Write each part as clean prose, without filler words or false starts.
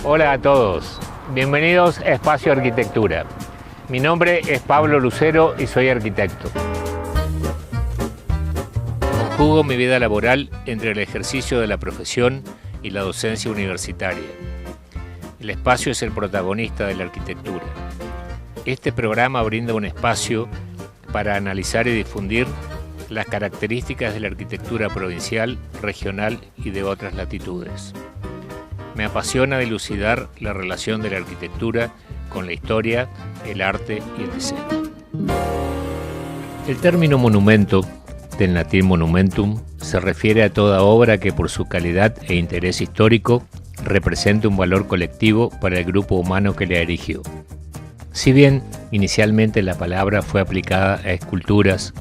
Hola a todos, bienvenidos a Espacio Arquitectura. Mi nombre es Pablo Lucero y soy arquitecto. Conjugo mi vida laboral entre el ejercicio de la profesión y la docencia universitaria. El espacio es el protagonista de la arquitectura. Este programa brinda un espacio para analizar y difundir las características de la arquitectura provincial, regional y de otras latitudes. Me apasiona dilucidar la relación de la arquitectura con la historia, el arte y el diseño. El término monumento, del latín monumentum, se refiere a toda obra que por su calidad e interés histórico represente un valor colectivo para el grupo humano que la erigió. Si bien inicialmente la palabra fue aplicada a esculturas,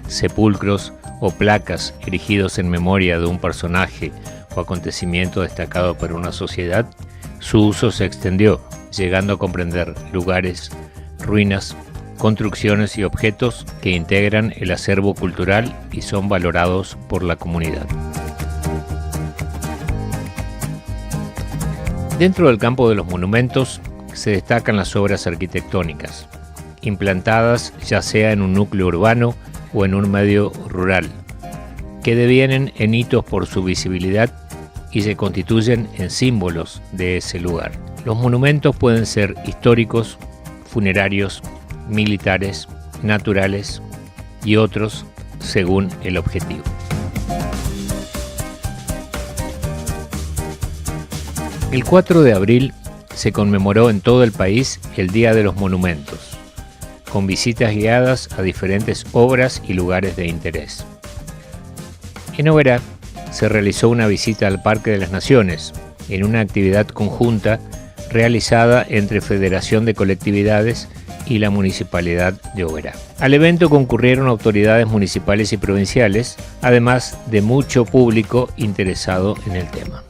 sepulcros o placas erigidos en memoria de un personaje o acontecimiento destacado para una sociedad, su uso se extendió, llegando a comprender lugares, ruinas, construcciones y objetos que integran el acervo cultural y son valorados por la comunidad. Dentro del campo de los monumentos se destacan las obras arquitectónicas, implantadas ya sea en un núcleo urbano o en un medio rural, que devienen en hitos por su visibilidad y se constituyen en símbolos de ese lugar. Los monumentos pueden ser históricos, funerarios, militares, naturales y otros según el objetivo. El 4 de abril se conmemoró en todo el país el Día de los Monumentos, con visitas guiadas a diferentes obras y lugares de interés. En Oberá se realizó una visita al Parque de las Naciones, en una actividad conjunta realizada entre Federación de Colectividades y la Municipalidad de Oberá. Al evento concurrieron autoridades municipales y provinciales, además de mucho público interesado en el tema.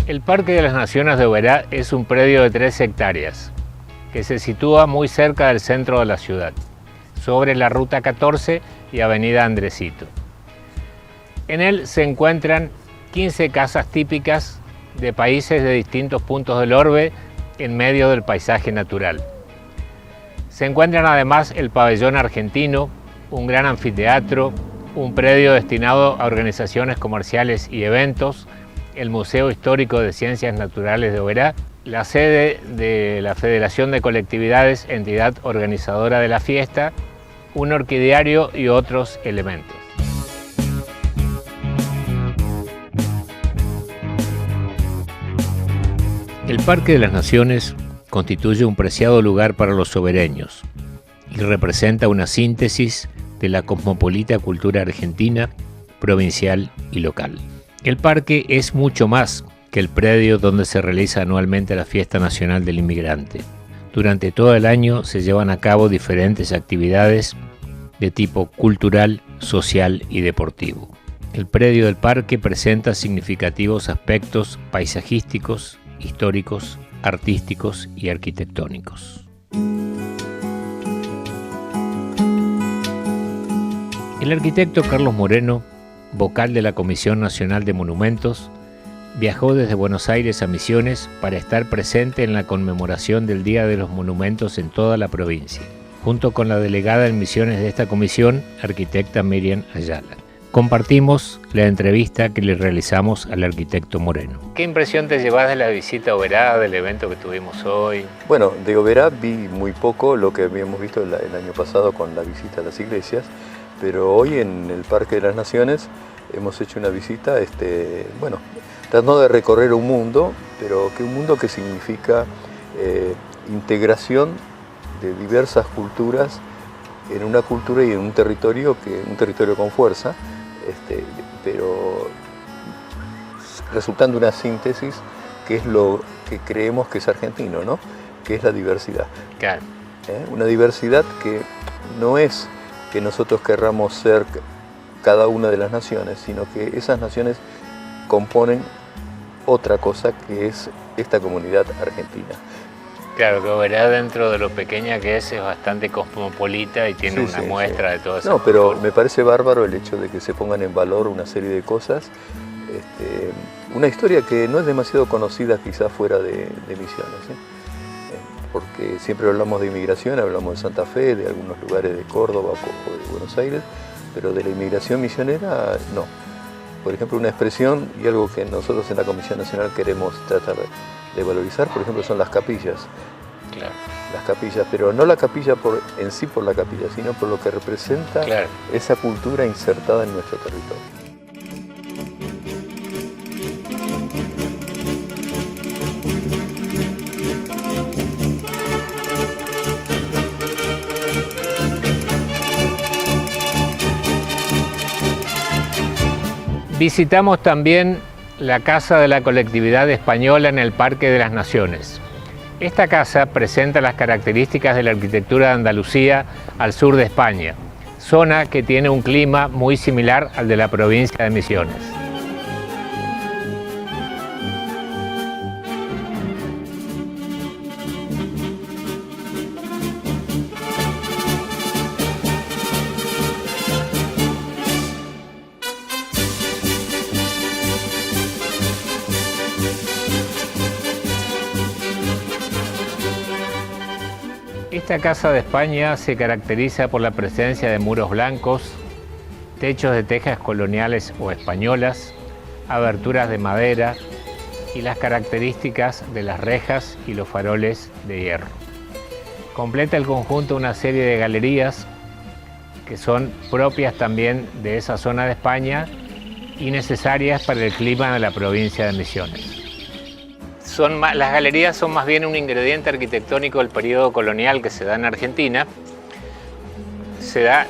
El Parque de las Naciones de Oberá es un predio de 3 hectáreas, que se sitúa muy cerca del centro de la ciudad, sobre la Ruta 14 y Avenida Andresito. En él se encuentran 15 casas típicas de países de distintos puntos del orbe en medio del paisaje natural. Se encuentran además el pabellón argentino, un gran anfiteatro, un predio destinado a organizaciones comerciales y eventos, el Museo Histórico de Ciencias Naturales de Oberá, la sede de la Federación de Colectividades, entidad organizadora de la fiesta, un orquidiario y otros elementos. El Parque de las Naciones constituye un preciado lugar para los sobereños y representa una síntesis de la cosmopolita cultura argentina, provincial y local. El parque es mucho más que el predio donde se realiza anualmente la Fiesta Nacional del Inmigrante. Durante todo el año se llevan a cabo diferentes actividades de tipo cultural, social y deportivo. El predio del parque presenta significativos aspectos paisajísticos, históricos, artísticos y arquitectónicos. El arquitecto Carlos Moreno, vocal de la Comisión Nacional de Monumentos, viajó desde Buenos Aires a Misiones para estar presente en la conmemoración del Día de los Monumentos en toda la provincia, junto con la delegada en Misiones de esta comisión, arquitecta Miriam Ayala. Compartimos la entrevista que le realizamos al arquitecto Moreno. ¿Qué impresión te llevas de la visita a Oberá, del evento que tuvimos hoy? Bueno, de Oberá vi muy poco lo que habíamos visto el año pasado con la visita a las iglesias, pero hoy en el Parque de las Naciones hemos hecho una visita, tratando de recorrer un mundo, pero un mundo que significa integración de diversas culturas en una cultura y en un territorio con fuerza, pero resultando una síntesis que es lo que creemos que es argentino, ¿no? Que es la diversidad. Claro. Una diversidad que no es que nosotros querramos ser cada una de las naciones, sino que esas naciones componen otra cosa que es esta comunidad argentina. Claro, que Oberá, dentro de lo pequeña que es bastante cosmopolita y tiene una muestra de todas esas pero culturas. me parece bárbaro el hecho de que se pongan en valor una serie de cosas una historia que no es demasiado conocida quizás fuera de Misiones, porque siempre hablamos de inmigración, hablamos de Santa Fe, de algunos lugares de Córdoba o de Buenos Aires, pero de la inmigración misionera no. Por ejemplo, una expresión y algo que nosotros en la Comisión Nacional queremos tratar de valorizar, por ejemplo, son las capillas. Claro. Las capillas, pero no la capilla en sí por la capilla, sino por lo que representa esa cultura insertada en nuestro territorio. Visitamos también la Casa de la Colectividad Española en el Parque de las Naciones. Esta casa presenta las características de la arquitectura de Andalucía al sur de España, zona que tiene un clima muy similar al de la provincia de Misiones. Esta casa de España se caracteriza por la presencia de muros blancos, techos de tejas coloniales o españolas, aberturas de madera y las características de las rejas y los faroles de hierro. Completa el conjunto una serie de galerías que son propias también de esa zona de España y necesarias para el clima de la provincia de Misiones. Las galerías son más bien un ingrediente arquitectónico del periodo colonial que se da en Argentina. Se da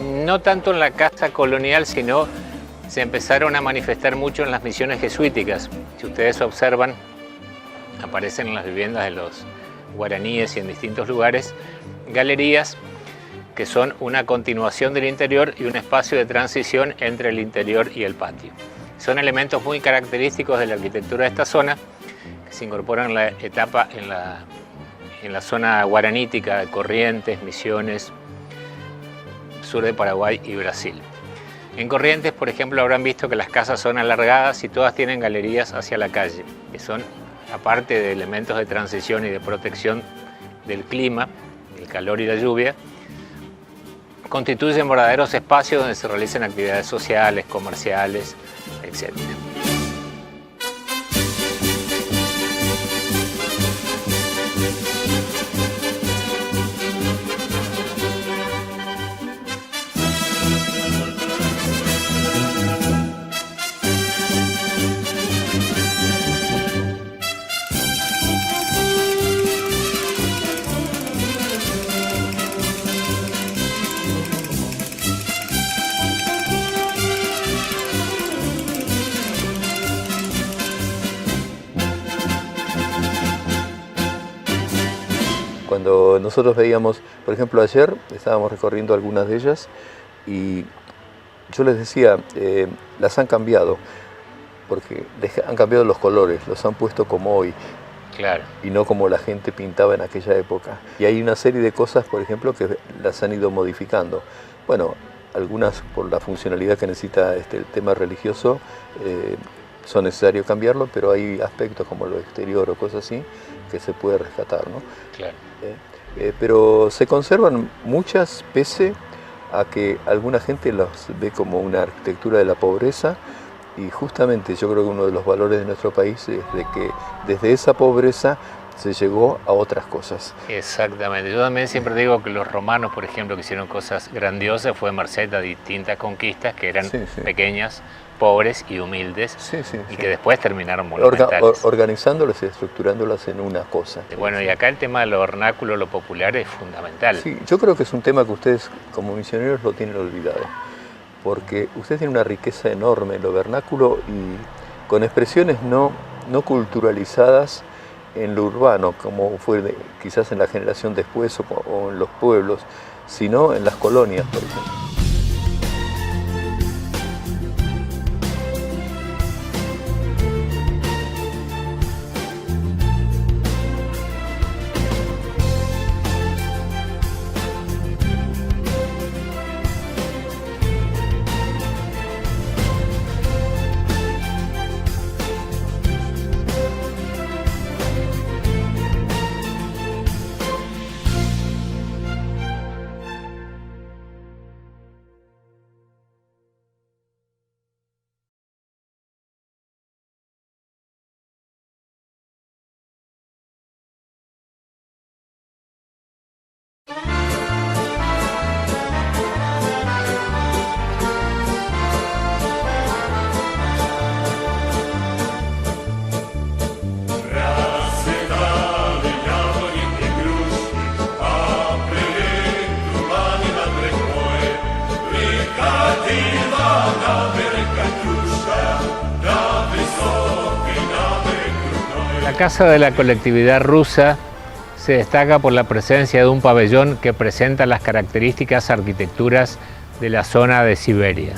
no tanto en la casa colonial, sino se empezaron a manifestar mucho en las misiones jesuíticas. Si ustedes observan, aparecen en las viviendas de los guaraníes y en distintos lugares galerías que son una continuación del interior y un espacio de transición entre el interior y el patio. Son elementos muy característicos de la arquitectura de esta zona, que se incorporan en la etapa en la zona guaranítica de Corrientes, Misiones, sur de Paraguay y Brasil. En Corrientes, por ejemplo, habrán visto que las casas son alargadas y todas tienen galerías hacia la calle, que son, aparte de elementos de transición y de protección del clima, el calor y la lluvia, constituyen verdaderos espacios donde se realizan actividades sociales, comerciales, etc. Cuando nosotros veíamos, por ejemplo, ayer estábamos recorriendo algunas de ellas y yo les decía, las han cambiado, porque han cambiado los colores, los han puesto como hoy. Claro. Y no como la gente pintaba en aquella época. Y hay una serie de cosas, por ejemplo, que las han ido modificando. Bueno, algunas por la funcionalidad que necesita el tema religioso, son necesarios cambiarlo, pero hay aspectos como lo exterior o cosas así que se puede rescatar, ¿no? Claro. Pero se conservan muchas pese a que alguna gente las ve como una arquitectura de la pobreza, y justamente yo creo que uno de los valores de nuestro país es de que desde esa pobreza se llegó a otras cosas. Exactamente. Yo también siempre digo que los romanos, por ejemplo, que hicieron cosas grandiosas, fue merced a distintas conquistas que eran pequeñas, pobres y humildes, y que después terminaron monumentales. Organizándolas y estructurándolas en una cosa. Bueno, y acá el tema de lo vernáculo, lo popular, es fundamental. Sí, yo creo que es un tema que ustedes como misioneros lo tienen olvidado, porque ustedes tienen una riqueza enorme en lo vernáculo y con expresiones no culturalizadas en lo urbano, como fue quizás en la generación después o en los pueblos, sino en las colonias, por ejemplo. casa de la colectividad rusa se destaca por la presencia de un pabellón que presenta las características arquitecturas de la zona de Siberia.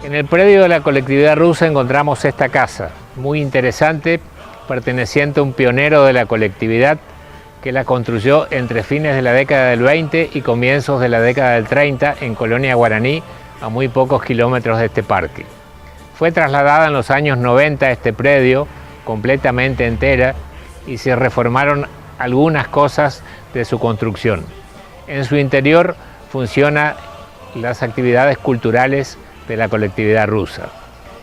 En el predio de la colectividad rusa encontramos esta casa, muy interesante, perteneciente a un pionero de la colectividad que la construyó entre fines de la década del 20 y comienzos de la década del 30 en Colonia Guaraní, a muy pocos kilómetros de este parque. Fue trasladada en los años 90 a este predio, completamente entera, y se reformaron algunas cosas de su construcción. En su interior funcionan las actividades culturales de la colectividad rusa.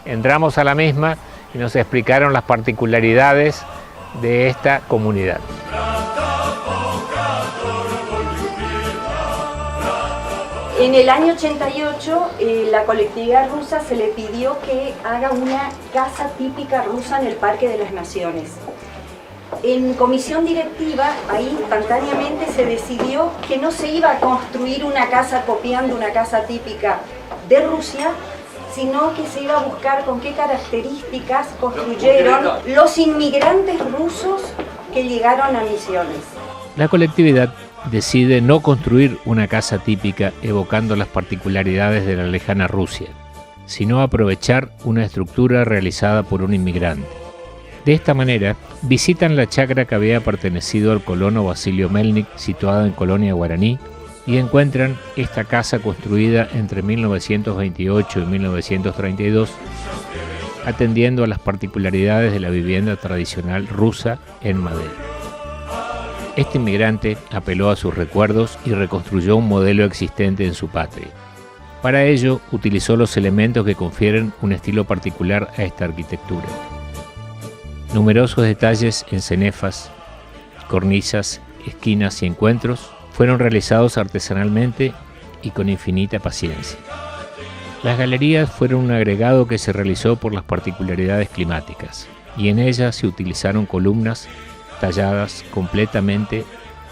Entramos a la misma y nos explicaron las particularidades de esta comunidad. En el año 88, la colectividad rusa se le pidió que haga una casa típica rusa en el Parque de las Naciones. En comisión directiva, ahí instantáneamente se decidió que no se iba a construir una casa copiando una casa típica de Rusia, sino que se iba a buscar con qué características construyeron los inmigrantes rusos que llegaron a Misiones. La colectividad decide no construir una casa típica evocando las particularidades de la lejana Rusia, sino aprovechar una estructura realizada por un inmigrante. De esta manera, visitan la chacra que había pertenecido al colono Basilio Melnik, situada en Colonia Guaraní, y encuentran esta casa construida entre 1928 y 1932, atendiendo a las particularidades de la vivienda tradicional rusa en madera. Este inmigrante apeló a sus recuerdos y reconstruyó un modelo existente en su patria. Para ello, utilizó los elementos que confieren un estilo particular a esta arquitectura. Numerosos detalles en cenefas, cornisas, esquinas y encuentros fueron realizados artesanalmente y con infinita paciencia. Las galerías fueron un agregado que se realizó por las particularidades climáticas, y en ellas se utilizaron columnas talladas completamente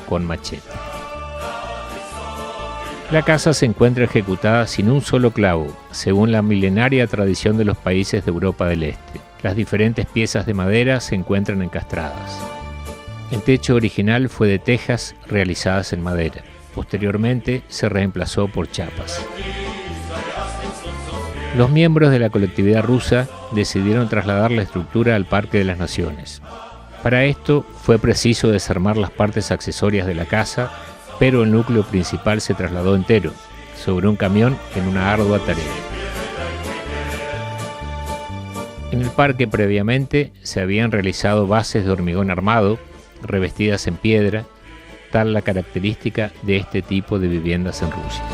con machete. La casa se encuentra ejecutada sin un solo clavo, según la milenaria tradición de los países de Europa del Este. Las diferentes piezas de madera se encuentran encastradas. El techo original fue de tejas realizadas en madera. Posteriormente se reemplazó por chapas. Los miembros de la colectividad rusa decidieron trasladar la estructura al Parque de las Naciones. Para esto fue preciso desarmar las partes accesorias de la casa, pero el núcleo principal se trasladó entero, sobre un camión en una ardua tarea. En el parque previamente se habían realizado bases de hormigón armado, revestidas en piedra, tal la característica de este tipo de viviendas en Rusia.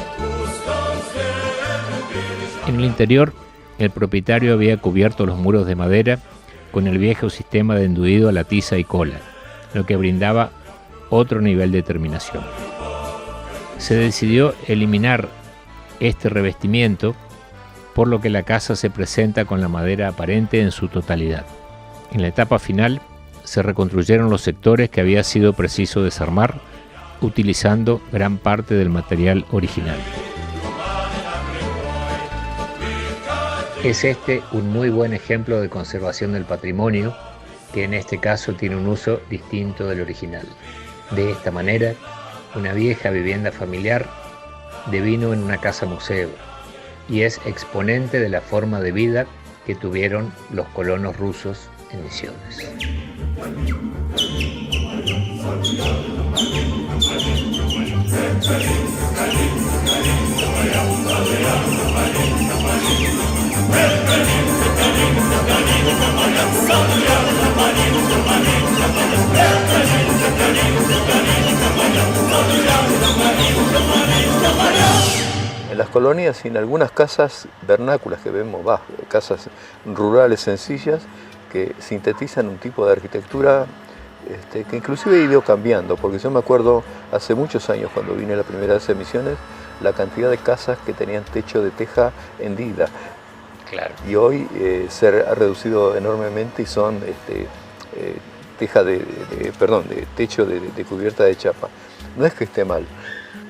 En el interior, el propietario había cubierto los muros de madera con el viejo sistema de enduido a la tiza y cola, lo que brindaba otro nivel de terminación. Se decidió eliminar este revestimiento, por lo que la casa se presenta con la madera aparente en su totalidad. En la etapa final, se reconstruyeron los sectores que había sido preciso desarmar, utilizando gran parte del material original. Es este un muy buen ejemplo de conservación del patrimonio, que en este caso tiene un uso distinto del original. De esta manera, una vieja vivienda familiar devino en una casa museo y es exponente de la forma de vida que tuvieron los colonos rusos en Misiones. En las colonias y en algunas casas vernáculas que vemos, casas rurales sencillas que sintetizan un tipo de arquitectura que inclusive ha ido cambiando, porque yo me acuerdo hace muchos años cuando vine la primera vez a Misiones, la cantidad de casas que tenían techo de teja hendida. Claro. Y hoy se ha reducido enormemente y son techo de cubierta de chapa. No es que esté mal,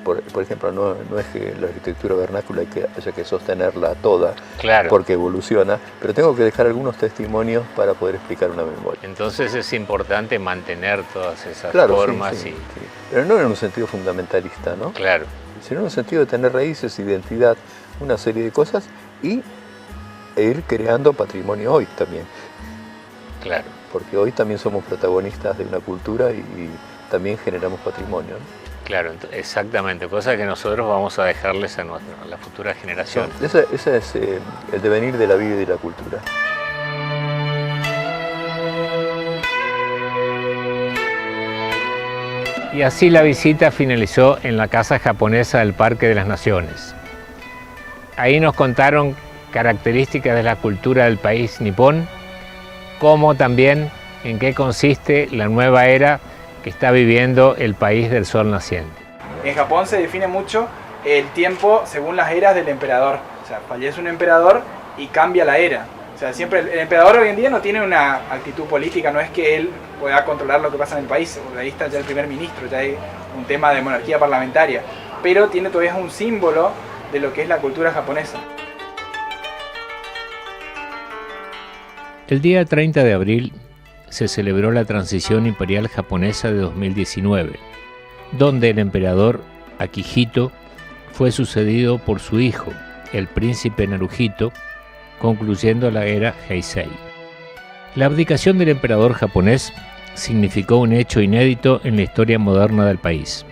por ejemplo, no es que la arquitectura vernácula haya que sostenerla toda, claro, porque evoluciona, pero tengo que dejar algunos testimonios para poder explicar una memoria. Entonces es importante mantener todas esas Claro, formas. sí. Pero no en un sentido fundamentalista, ¿no? Claro. Sino en un sentido de tener raíces, identidad, una serie de cosas e ir creando patrimonio hoy también. Claro. Porque hoy también somos protagonistas de una cultura y también generamos patrimonio, ¿no? Claro, exactamente, cosa que nosotros vamos a dejarles a la futura generación. Ese es el devenir de la vida y de la cultura. Y así la visita finalizó en la Casa Japonesa del Parque de las Naciones. Ahí nos contaron características de la cultura del país nipón, como también en qué consiste la nueva era que está viviendo el país del sol naciente. En Japón se define mucho el tiempo según las eras del emperador. O sea, fallece un emperador y cambia la era. O sea, siempre el emperador hoy en día no tiene una actitud política, no es que él pueda controlar lo que pasa en el país. Ahí está ya el primer ministro, ya hay un tema de monarquía parlamentaria. Pero tiene todavía un símbolo de lo que es la cultura japonesa. El día 30 de abril se celebró la transición imperial japonesa de 2019, donde el emperador Akihito fue sucedido por su hijo, el príncipe Naruhito, concluyendo la era Heisei. La abdicación del emperador japonés significó un hecho inédito en la historia moderna del país.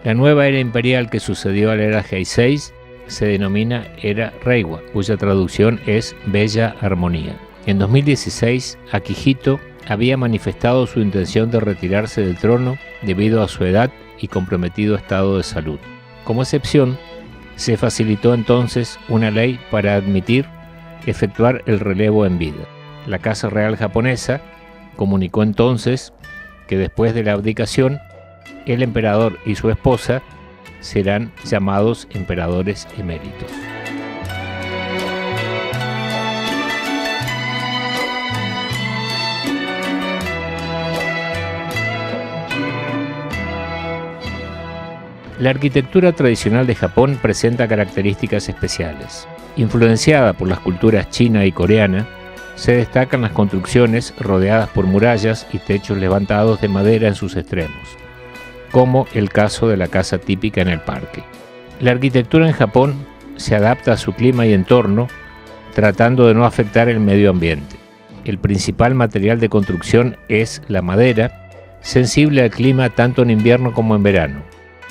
La nueva era imperial que sucedió a la era Heisei se denomina Era Reiwa, cuya traducción es Bella Armonía. En 2016, Akihito había manifestado su intención de retirarse del trono debido a su edad y comprometido estado de salud. Como excepción, se facilitó entonces una ley para efectuar el relevo en vida. La Casa Real japonesa comunicó entonces que después de la abdicación, el emperador y su esposa serán llamados emperadores eméritos. La arquitectura tradicional de Japón presenta características especiales. Influenciada por las culturas china y coreana, se destacan las construcciones rodeadas por murallas y techos levantados de madera en sus extremos, como el caso de la casa típica en el parque. La arquitectura en Japón se adapta a su clima y entorno, tratando de no afectar el medio ambiente. El principal material de construcción es la madera, sensible al clima tanto en invierno como en verano,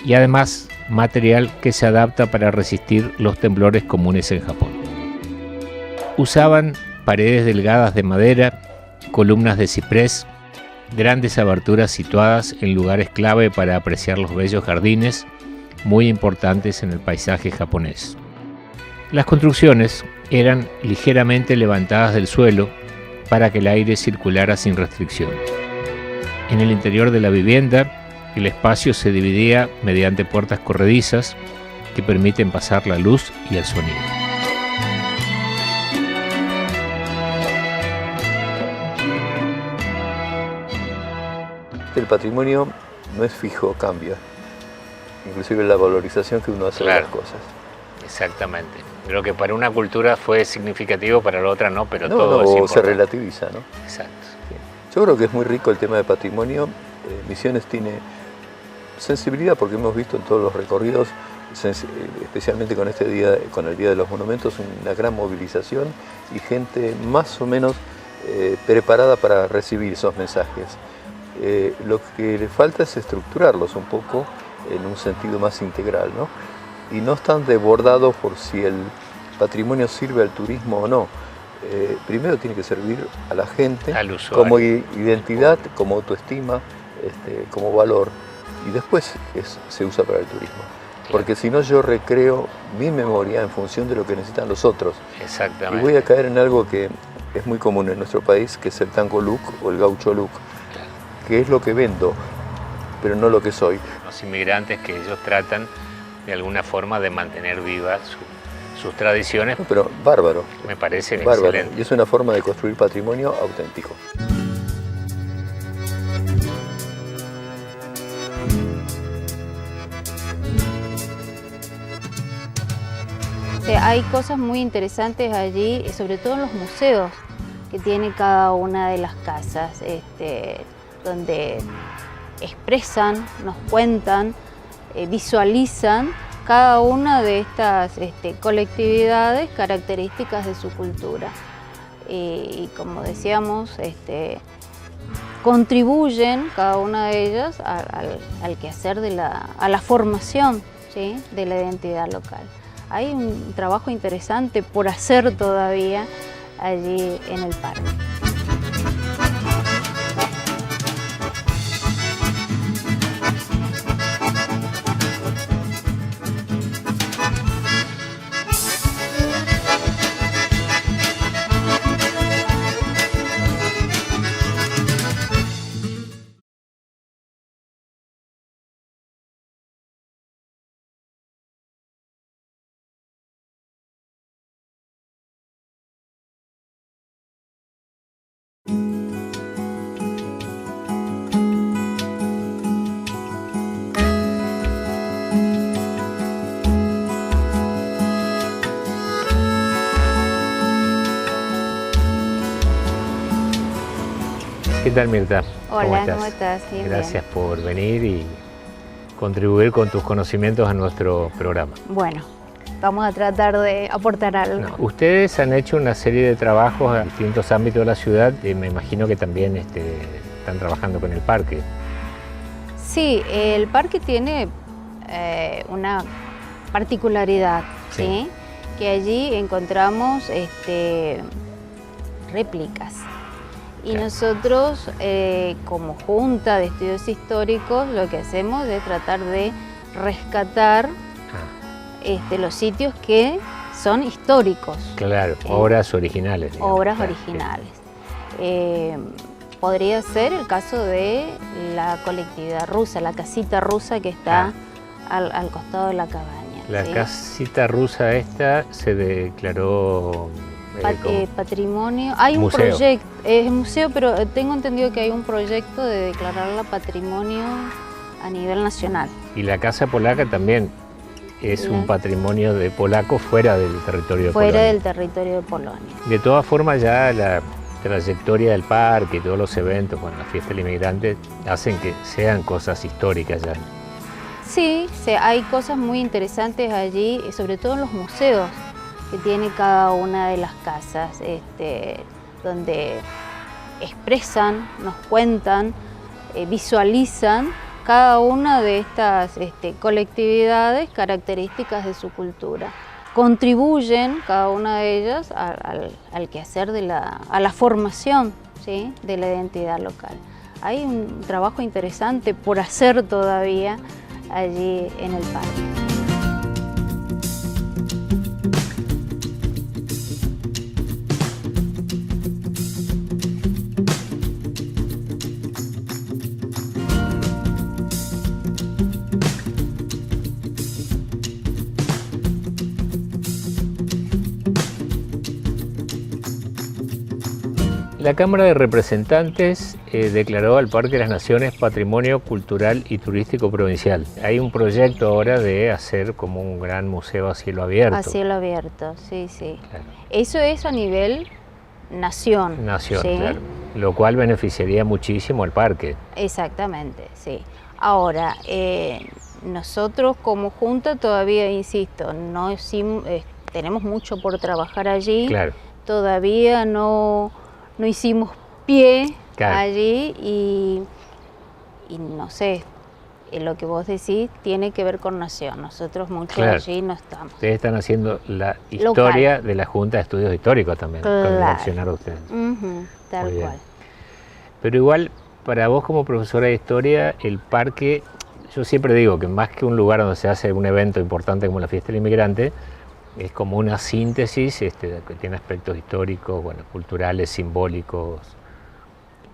y además material que se adapta para resistir los temblores comunes en Japón. Usaban paredes delgadas de madera, columnas de ciprés, grandes aberturas situadas en lugares clave para apreciar los bellos jardines, muy importantes en el paisaje japonés. Las construcciones eran ligeramente levantadas del suelo para que el aire circulara sin restricción. En el interior de la vivienda, el espacio se dividía mediante puertas corredizas que permiten pasar la luz y el sonido. El patrimonio no es fijo, cambia. Inclusive la valorización que uno hace de las cosas. Exactamente. Creo que para una cultura fue significativo, para la otra no, pero no, todo es importante. Se relativiza, ¿no? Exacto. Sí. Yo creo que es muy rico el tema de patrimonio. Misiones tiene sensibilidad porque hemos visto en todos los recorridos, especialmente con este día, con el Día de los Monumentos, una gran movilización y gente más o menos preparada para recibir esos mensajes. Lo que le falta es estructurarlos un poco en un sentido más integral, ¿no? Y no están desbordados por si el patrimonio sirve al turismo o no. Primero tiene que servir a la gente como identidad, como autoestima, como valor, y después se usa para el turismo. Porque si no, yo recreo mi memoria en función de lo que necesitan los otros. Exactamente. Y voy a caer en algo que es muy común en nuestro país, que es el tango look o el gaucho look, que es lo que vendo, pero no lo que soy. Los inmigrantes que ellos tratan de alguna forma de mantener vivas sus tradiciones. No, pero bárbaro. Me parece bárbaro. Excelente. Y es una forma de construir patrimonio auténtico. Hay cosas muy interesantes allí, sobre todo en los museos que tiene cada una de las casas, donde expresan, nos cuentan, visualizan cada una de estas colectividades características de su cultura. Y como decíamos, contribuyen cada una de ellas al quehacer a la formación, ¿sí?, de la identidad local. Hay un trabajo interesante por hacer todavía allí en el parque. ¿Qué tal, Mirta? Hola, ¿cómo estás? Bien, Gracias por venir y contribuir con tus conocimientos a nuestro programa. Bueno, vamos a tratar de aportar algo. Ustedes han hecho una serie de trabajos en distintos ámbitos de la ciudad y me imagino que también están trabajando con el parque. Sí, el parque tiene una particularidad, ¿sí? Que allí encontramos réplicas. Y Claro. Nosotros, como Junta de Estudios Históricos, lo que hacemos es tratar de rescatar los sitios que son históricos. Claro, obras originales. Digamos. Obras Claro, originales. Podría ser el caso de la colectividad rusa, la casita rusa que está al costado de la cabaña. La ¿sí? casita rusa esta se declaró como Patrimonio. Hay un museo. proyecto, es museo, pero tengo entendido que hay un proyecto de declararla patrimonio a nivel nacional. Y la casa polaca también es un patrimonio de polaco fuera del territorio de Fuera Polonia. del territorio de Polonia. De todas formas, ya la trayectoria del parque y todos los eventos, bueno, la fiesta del inmigrante, hacen que sean cosas históricas ya. Sí, hay cosas muy interesantes allí, sobre todo en los museos que tiene cada una de las casas, donde expresan, nos cuentan, visualizan cada una de estas colectividades características de su cultura. Contribuyen cada una de ellas al quehacer a la formación, ¿sí?, de la identidad local. Hay un trabajo interesante por hacer todavía allí en el parque. La Cámara de Representantes declaró al Parque de las Naciones Patrimonio Cultural y Turístico Provincial. Hay un proyecto ahora de hacer como un gran museo a cielo abierto. A cielo abierto, sí, sí. Claro. Eso es a nivel nación. Nación, ¿sí? claro. Lo cual beneficiaría muchísimo al parque. Exactamente, sí. Ahora, nosotros como Junta todavía, insisto, tenemos mucho por trabajar allí. Claro. Todavía no hicimos pie Claro. allí y no sé, lo que vos decís tiene que ver con Nación. Nosotros mucho Claro. allí no estamos. Ustedes están haciendo la historia de la Junta de Estudios Históricos también, con el Claro. accionar de ustedes. Ujú, tal Muy bien. cual. Pero igual, para vos como profesora de historia, el parque, yo siempre digo que más que un lugar donde se hace un evento importante como la Fiesta del Inmigrante, es como una síntesis que tiene aspectos históricos, bueno, culturales, simbólicos.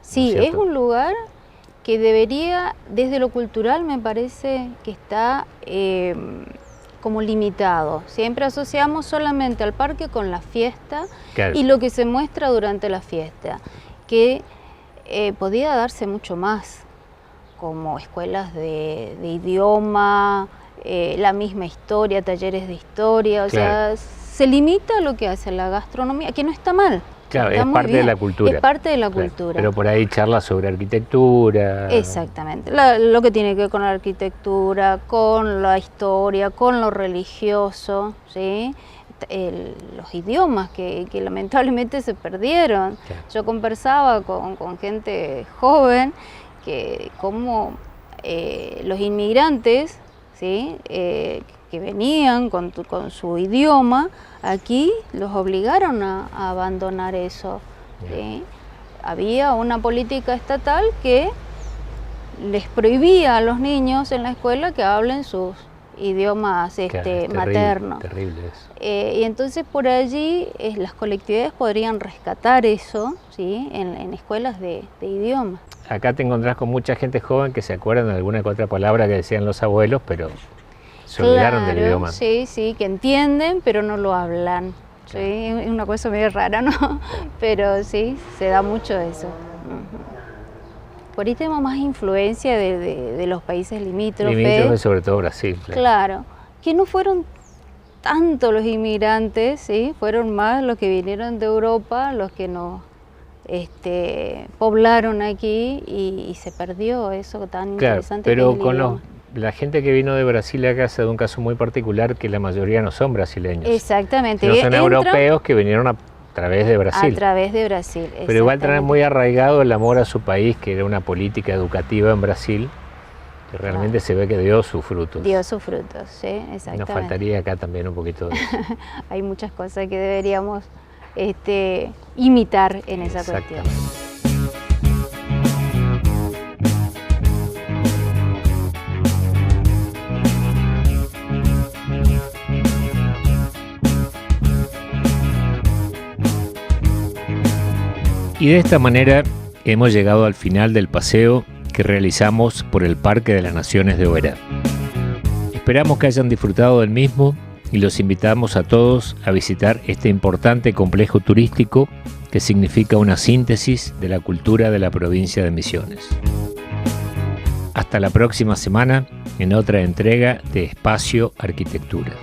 Sí, ¿no es es cierto? un lugar que debería, desde lo cultural me parece que está como limitado. Siempre asociamos solamente al parque con la fiesta Claro. y lo que se muestra durante la fiesta, que podía darse mucho más, como escuelas de idioma, la misma historia, talleres de historia, o sea, se limita a lo que hace la gastronomía, que no está mal. Claro, está es muy parte de bien. la cultura. Es parte de la Claro, cultura. pero por ahí charlas sobre arquitectura. Exactamente, lo que tiene que ver con la arquitectura, con la historia, con lo religioso, ¿sí? Los idiomas que lamentablemente se perdieron. Claro. Yo conversaba con gente joven que como los inmigrantes, ¿sí? Que venían con su idioma, aquí los obligaron a abandonar eso, ¿sí? Había una política estatal que les prohibía a los niños en la escuela que hablen sus idiomas maternos. Terrible eso. Y entonces por allí las colectividades podrían rescatar eso, ¿sí? en escuelas de idioma. Acá te encontrás con mucha gente joven que se acuerdan de alguna que otra palabra que decían los abuelos, pero se olvidaron del idioma. Sí, sí, que entienden, pero no lo hablan. Sí, es una cosa medio rara, ¿no? Pero sí, se da mucho eso. Por ahí tenemos más influencia de los países limítrofes. Limítrofes, sobre todo Brasil. Claro, que no fueron tanto los inmigrantes, ¿sí? Fueron más los que vinieron de Europa, los que nos poblaron aquí y se perdió eso tan interesante. Pero que es el con idioma. la gente que vino de Brasil acá se da un caso muy particular, que la mayoría no son brasileños. Exactamente. No son Entran europeos que vinieron a través de Brasil. A través de Brasil, Pero igual traen muy arraigado el amor a su país, que era una política educativa en Brasil, que realmente se ve que dio sus frutos. Dio sus frutos, sí, exactamente. Nos faltaría acá también un poquito de eso. Hay muchas cosas que deberíamos imitar en esa cuestión. Y de esta manera hemos llegado al final del paseo que realizamos por el Parque de las Naciones de Oberá. Esperamos que hayan disfrutado del mismo y los invitamos a todos a visitar este importante complejo turístico que significa una síntesis de la cultura de la provincia de Misiones. Hasta la próxima semana en otra entrega de Espacio Arquitectura.